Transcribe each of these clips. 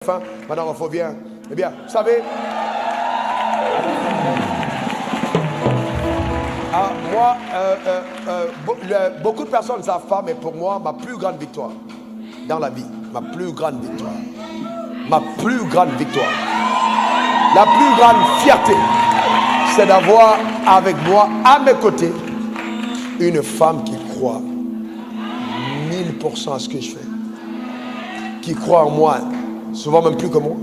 Enfin, maintenant, il faut bien. Eh bien, vous savez, moi, beaucoup de personnes ne savent pas, mais pour moi, ma plus grande victoire dans la vie, ma plus grande victoire, la plus grande fierté, c'est d'avoir avec moi, à mes côtés, une femme qui croit 1000% à ce que je fais, qui croit en moi, souvent même plus que moi,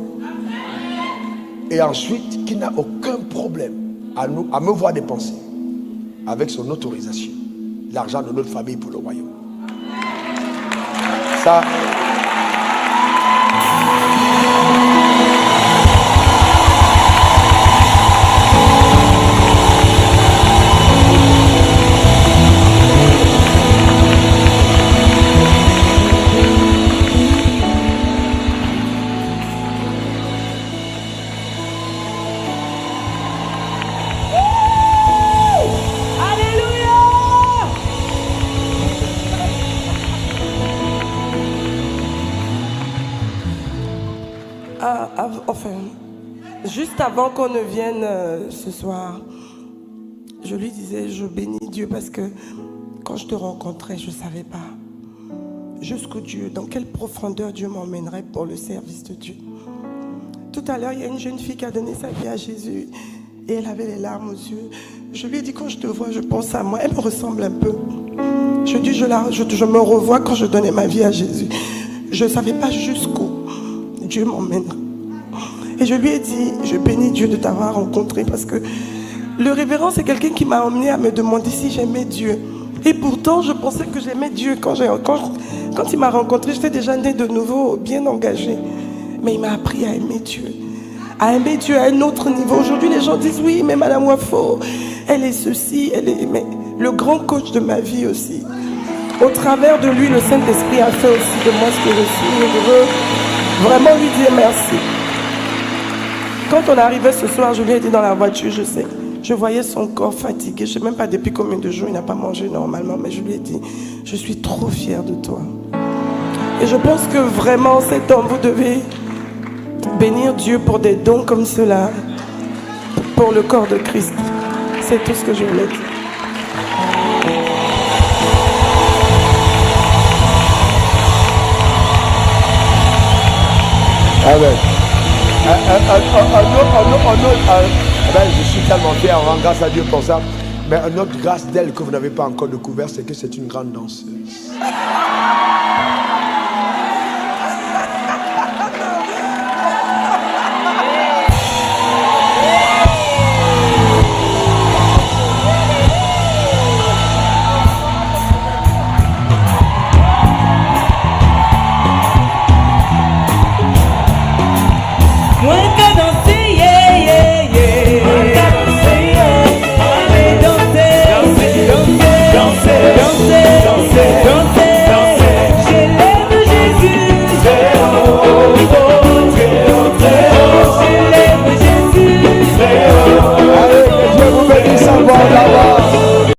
et ensuite qui n'a aucun problème à me voir dépenser avec son autorisation l'argent de notre famille pour le royaume. Ça, enfin, juste avant qu'on ne vienne ce soir, je lui disais, je bénis Dieu parce que quand je te rencontrais, je ne savais pas jusqu'où Dieu, dans quelle profondeur Dieu m'emmènerait pour le service de Dieu. Tout à l'heure, il y a une jeune fille qui a donné sa vie à Jésus et elle avait les larmes aux yeux. Je lui ai dit, quand je te vois, je pense à moi. Elle me ressemble un peu. Je dis, je me revois quand je donnais ma vie à Jésus. Je ne savais pas jusqu'où Dieu m'emmènerait. Et je lui ai dit, je bénis Dieu de t'avoir rencontré parce que le révérend, c'est quelqu'un qui m'a emmené à me demander si j'aimais Dieu. Et pourtant, je pensais que j'aimais Dieu. Quand il m'a rencontré, j'étais déjà née de nouveau, bien engagée. Mais il m'a appris à aimer Dieu. À aimer Dieu à un autre niveau. Aujourd'hui, les gens disent, oui, mais Madame Wafo, elle est ceci, elle est... Mais le grand coach de ma vie aussi. Au travers de lui, le Saint-Esprit a fait aussi de moi ce que je suis. Je veux vraiment lui dire merci. Quand on arrivait ce soir, je lui ai dit dans la voiture, je voyais son corps fatigué. Je ne sais même pas depuis combien de jours il n'a pas mangé normalement, mais je lui ai dit, je suis trop fière de toi. Et je pense que vraiment, cet homme, vous devez bénir Dieu pour des dons comme cela, pour le corps de Christ. C'est tout ce que je voulais dire. Amen. Je suis tellement fier, on rend grâce à Dieu pour ça. Mais une autre grâce d'elle que vous n'avez pas encore découvert, c'est que c'est une grande danseuse.